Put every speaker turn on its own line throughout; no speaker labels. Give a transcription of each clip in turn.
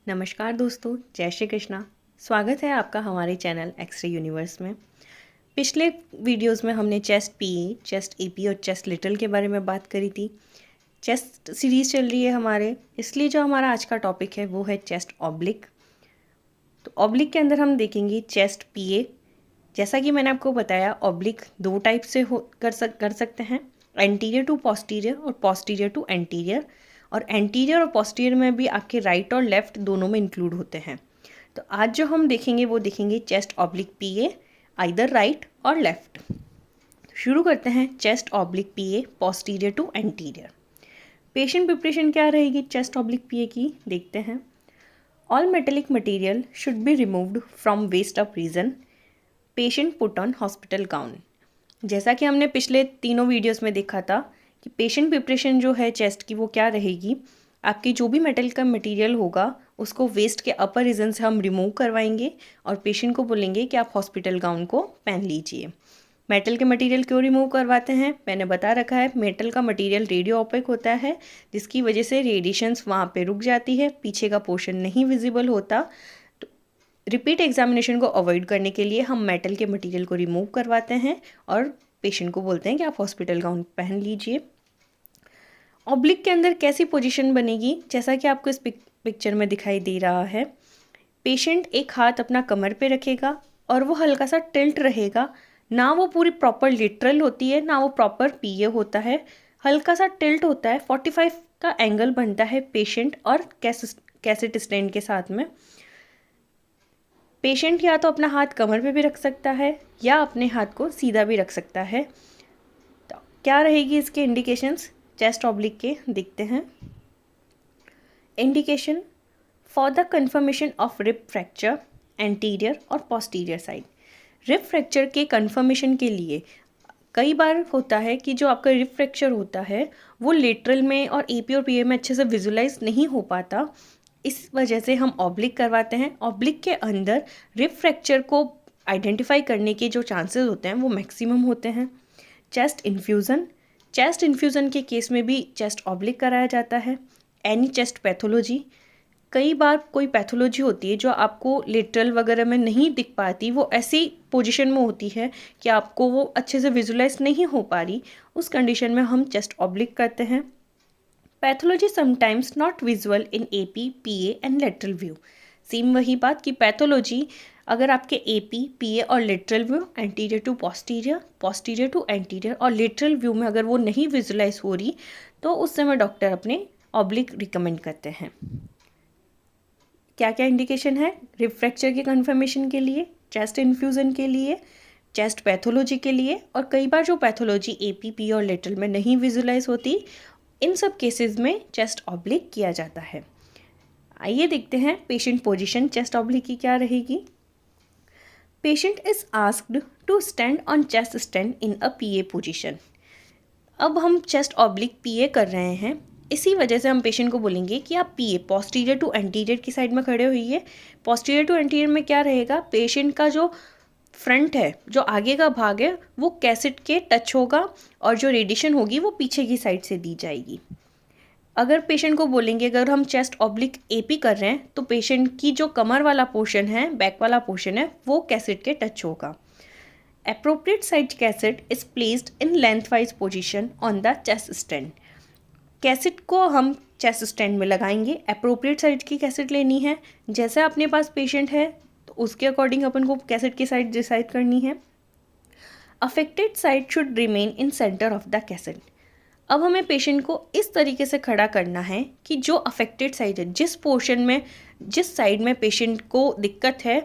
नमस्कार दोस्तों, जय श्री कृष्णा। स्वागत है आपका हमारे चैनल एक्सरे यूनिवर्स में। पिछले वीडियोस में हमने चेस्ट पीए, चेस्ट एपी और चेस्ट लिटल के बारे में बात करी थी। चेस्ट सीरीज़ चल रही है हमारे, इसलिए जो हमारा आज का टॉपिक है वो है चेस्ट ऑब्लिक। तो ऑब्लिक के अंदर हम देखेंगे चेस्ट पीए। जैसा कि मैंने आपको बताया, ऑब्लिक दो टाइप से कर सकते हैं, एंटीरियर टू पोस्टीरियर और पोस्टीरियर टू एंटीरियर। और एंटीरियर और पोस्टीरियर में भी आपके राइट और लेफ्ट दोनों में इंक्लूड होते हैं। तो आज जो हम देखेंगे वो देखेंगे chest oblique PA, either right और लेफ्ट। शुरू करते हैं chest oblique PA posterior to anterior. Patient preparation क्या रहेगी चेस्ट ऑब्लिक पीए की, देखते हैं। All metallic material should be removed from waist of region. Patient put on hospital gown. जैसा कि हमने पिछले तीनों वीडियोस में देखा था कि पेशेंट प्रिपरेशन जो है चेस्ट की वो क्या रहेगी, आपकी जो भी मेटल का मटेरियल होगा उसको वेस्ट के अपर रीजन से हम रिमूव करवाएंगे और पेशेंट को बोलेंगे कि आप हॉस्पिटल गाउन को पहन लीजिए। मेटल के मटेरियल क्यों रिमूव करवाते हैं, मैंने बता रखा है। मेटल का मटेरियल रेडियो ओपेक होता है, जिसकी वजह से रेडिएशंस वहाँ पे रुक जाती है, पीछे का पोर्शन नहीं विजिबल होता। तो रिपीट एग्जामिनेशन को अवॉइड करने के लिए हम मेटल के मटेरियल को रिमूव करवाते हैं और पेशेंट को बोलते हैं कि आप हॉस्पिटल गाउन पहन लीजिए। ऑब्लिक के अंदर कैसी पोजीशन बनेगी, जैसा कि आपको इस पिक्चर में दिखाई दे रहा है। पेशेंट एक हाथ अपना कमर पे रखेगा और वो हल्का सा टिल्ट रहेगा, ना वो पूरी प्रॉपर लिटरल होती है ना वो प्रॉपर पीए होता है, हल्का सा टिल्ट होता है। 45 का एंगल बनता है पेशेंट और कैसेट स्टैंड के साथ में। पेशेंट या तो अपना हाथ कमर पे भी रख सकता है या अपने हाथ को सीधा भी रख सकता है। तो क्या रहेगी इसके इंडिकेशंस चेस्ट ऑब्लिक के, देखते हैं। Indication for the confirmation of rib fracture anterior और पोस्टीरियर साइड। रिब फ्रैक्चर के कन्फर्मेशन के लिए कई बार होता है कि जो आपका रिब फ्रैक्चर होता है वो लेटरल में और एपी और पीए में अच्छे से विजुलाइज नहीं हो पाता, इस वजह से हम ऑब्लिक करवाते हैं। ऑब्लिक के अंदर रिब फ्रैक्चर को आइडेंटिफाई करने के जो चांसेस होते हैं वो मैक्सिमम होते हैं। चेस्ट इन्फ्यूज़न, चेस्ट इन्फ्यूज़न के केस में भी चेस्ट ऑब्लिक कराया जाता है। एनी चेस्ट पैथोलॉजी, कई बार कोई पैथोलॉजी होती है जो आपको लेटरल वगैरह में नहीं दिख पाती, वो ऐसी पोजीशन में होती है कि आपको वो अच्छे से विजुलाइज नहीं हो पा रही, उस कंडीशन में हम चेस्ट ऑब्लिक करते हैं। Pathology sometimes not visual in AP PA and lateral view. Same वही बात कि पैथोलॉजी अगर आपके एपी पीए और lateral view, anterior to posterior, posterior to anterior और लेटरल व्यू में अगर वो नहीं विजुलाइज हो रही तो उस समय डॉक्टर अपने ऑब्लिक रिकमेंड करते हैं। क्या क्या इंडिकेशन है रिब फ्रैक्चर के कन्फर्मेशन के लिए, चेस्ट इन्फ्यूज़न के लिए, चेस्ट पैथोलॉजी के लिए, और कई बार जो पैथोलॉजी एपी पी और लेटरल में नहीं विजुलाइज होती, इन सब केसेस में चेस्ट ऑब्लिक किया जाता है। आइए देखते हैं पेशेंट पोजीशन चेस्ट ऑब्लिक की क्या रहेगी। Patient is asked to stand on chest stand in a PA position. अब हम चेस्ट ऑब्लिक पीए कर रहे हैं, इसी वजह से हम पेशेंट को बोलेंगे कि आप पीए पोस्टीरियर टू एंटीरियर की साइड में खड़े होइए। पोस्टीरियर टू एंटीरियर में क्या रहेगा, पेशेंट का जो फ्रंट है, जो आगे का भाग है, वो कैसेट के टच होगा और जो रेडिएशन होगी वो पीछे की साइड से दी जाएगी। अगर पेशेंट को बोलेंगे, अगर हम चेस्ट ऑब्लिक एपी कर रहे हैं तो पेशेंट की जो कमर वाला पोर्शन है, बैक वाला पोर्शन है, वो कैसेट के टच होगा। Appropriate side cassette is placed in lengthwise position on the chest stand. Cassette को हम चेस्ट स्टैंड में लगाएंगे। अप्रोप्रिएट साइड की कैसेट लेनी है, जैसे अपने पास पेशेंट है तो उसके अकॉर्डिंग अपन को कैसेट की साइड डिसाइड करनी है। Affected side should remain in centre of the cassette. अब हमें पेशेंट को इस तरीके से खड़ा करना है कि जो अफेक्टेड साइड है, जिस पोर्शन में, जिस साइड में पेशेंट को दिक्कत है,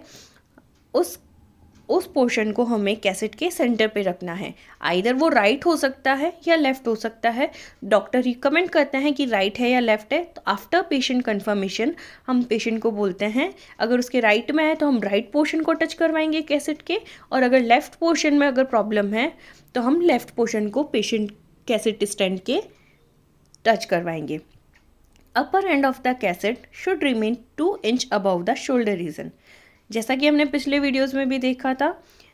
उस पोर्शन को हमें कैसेट के सेंटर पे रखना है। आइदर वो राइट हो सकता है या लेफ़्ट हो सकता है। डॉक्टर रिकमेंड करते हैं कि राइट है या लेफ़्ट है, तो आफ्टर पेशेंट कंफर्मेशन हम पेशेंट को बोलते हैं, अगर उसके राइट में है तो हम राइट पोर्शन को टच करवाएंगे कैसेट के, और अगर लेफ़्ट पोर्शन में अगर प्रॉब्लम है तो हम लेफ़्ट पोर्शन को पेशेंट कैसेट स्टैंड के टच करवाएंगे। Upper end of the cassette should remain 2 inch above the shoulder region. जैसा कि हमने पिछले वीडियोस में भी देखा था,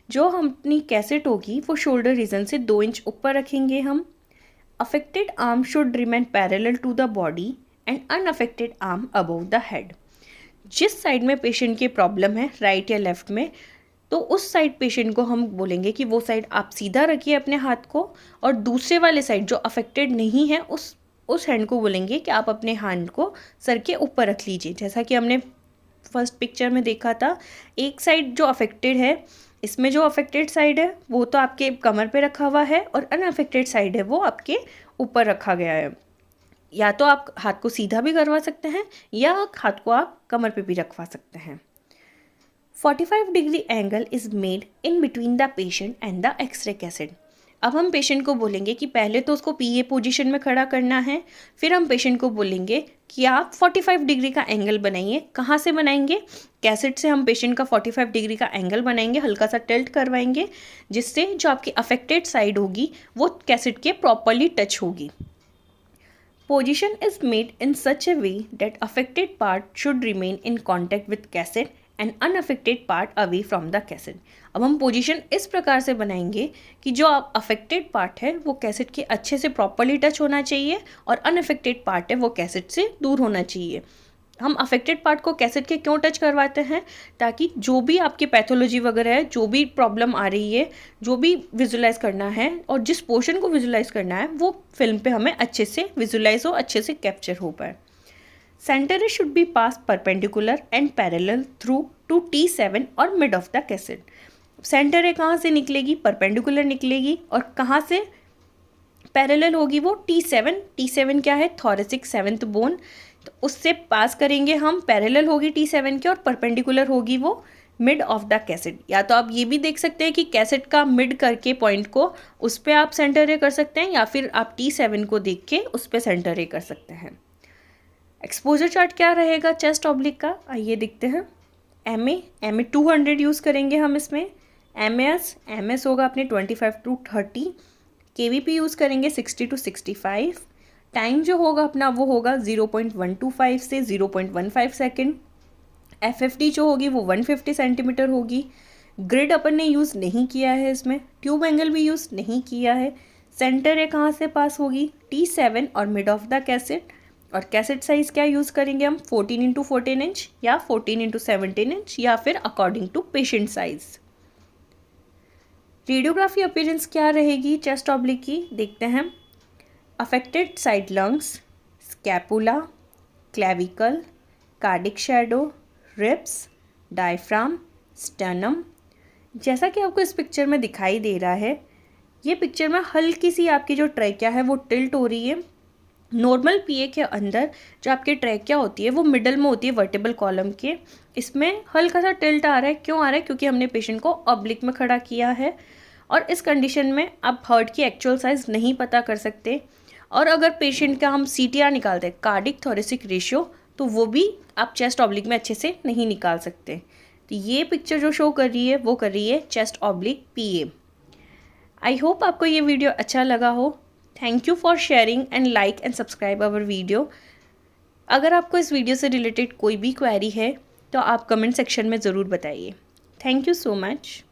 जो हम अपनी कैसेट होगी वो शोल्डर रीजन से 2 इंच ऊपर रखेंगे हम। Affected arm should remain parallel to the body and unaffected arm above the head. जिस साइड में पेशेंट की प्रॉब्लम है, राइट या लेफ़्ट में, तो उस साइड पेशेंट को हम बोलेंगे कि वो साइड आप सीधा रखिए अपने हाथ को, और दूसरे वाले साइड जो अफेक्टेड नहीं है उस हैंड को बोलेंगे कि आप अपने हैंड को सर के ऊपर रख लीजिए। जैसा कि हमने फर्स्ट पिक्चर में देखा था, एक साइड जो अफेक्टेड है, इसमें जो अफेक्टेड साइड है वो तो आपके कमर पे रखा हुआ है, और अनअफेक्टेड साइड है वो आपके ऊपर रखा गया है। या तो आप हाथ को सीधा भी करवा सकते हैं या हाथ को आप कमर पे भी रखवा सकते हैं। 45 degree angle is made in between the patient and the X-ray cassette. अब हम पेशेंट को बोलेंगे कि पहले तो उसको पीए पोजीशन में खड़ा करना है, फिर हम पेशेंट को बोलेंगे कि आप 45 डिग्री का एंगल बनाइए। कहाँ से बनाएंगे? कैसेट से हम पेशेंट का 45 डिग्री का एंगल बनाएंगे, हल्का सा टिल्ट करवाएंगे, जिससे जो आपकी अफेक्टेड साइड होगी वो कैसेट के प्रॉपरली टच होगी। Position is made in such a way that affected part should remain in contact with cassette and unaffected part away from the cassette। अब हम पोजीशन इस प्रकार से बनाएंगे कि जो अफेक्टेड पार्ट है वो कैसेट के अच्छे से प्रॉपरली टच होना चाहिए, और अनअफेक्टेड पार्ट है वो कैसेट से दूर होना चाहिए। हम अफेक्टेड पार्ट को कैसेट के क्यों टच करवाते हैं? ताकि जो भी आपकी पैथोलॉजी वगैरह है, जो भी प्रॉब्लम आ रही है, जो भी विजुलाइज करना है और जिस पोर्शन को विजुलाइज करना है, वो फिल्म पे हमें अच्छे से विजुलाइज हो, अच्छे से कैप्चर हो पाए। Centre ray should be pass perpendicular and parallel through to T7 और mid of the cassette. Centre ray कहाँ से निकलेगी? परपेंडिकुलर निकलेगी, और कहाँ से पैरेलल होगी? वो T7। T7 क्या है? Thoracic seventh bone. तो उससे पास करेंगे हम, पैरेलल होगी T7 के और परपेंडिकुलर होगी वो मिड ऑफ द कैसेट। या तो आप ये भी देख सकते हैं कि कैसेट का मिड करके पॉइंट को उस पर आप सेंटर रे कर सकते हैं, या फिर आप T7 को देख के उस पर सेंटर रे कर सकते हैं। एक्सपोजर चार्ट क्या रहेगा चेस्ट ऑब्लिक का? आइए देखते हैं। एम ए 200 यूज़ करेंगे हम इसमें। एम एस होगा अपने 25 to 30। KVP यूज़ करेंगे 60 to 65। टाइम जो होगा अपना वो होगा 0.125 से 0.15 सेकेंड। FFD जो होगी वो 150 सेंटीमीटर होगी। ग्रिड अपन ने यूज़ नहीं किया है इसमें, ट्यूब एंगल भी यूज़ नहीं किया है। सेंटर है कहाँ से पास होगी? T7 और मिड ऑफ द कैसेट। और कैसेट साइज़ क्या यूज़ करेंगे हम? 14x14 इंच या 14x17 इंच, या फिर according to patient size. Radiography appearance क्या रहेगी चेस्ट ऑब्लिक की? देखते हैं। Affected side lungs, scapula, clavicle, cardiac shadow, ribs, diaphragm, sternum. जैसा कि आपको इस पिक्चर में दिखाई दे रहा है, ये पिक्चर में हल्की सी आपकी जो ट्रैकिया है वो टिल्ट हो रही है। नॉर्मल पीए के अंदर जो आपकी ट्रैकिया होती है वो मिडल में होती है वर्टिबल कॉलम के। इसमें हल्का सा टिल्ट आ रहा है। क्यों आ रहा है? क्योंकि हमने पेशेंट को ऑब्लिक में खड़ा किया है, और इस कंडीशन में आप हार्ट की एक्चुअल साइज़ नहीं पता कर सकते। और अगर पेशेंट का हम CTR निकालते हैं, कार्डिक थोरेसिक रेशियो, तो वो भी आप चेस्ट ऑब्लिक में अच्छे से नहीं निकाल सकते। तो ये पिक्चर जो शो कर रही है वो कर रही है chest oblique PA। I hope आपको ये वीडियो अच्छा लगा हो। Thank you for sharing and like and subscribe our video. अगर आपको इस वीडियो से रिलेटेड कोई भी क्वेरी है तो आप कमेंट सेक्शन में ज़रूर बताइए। Thank you so much.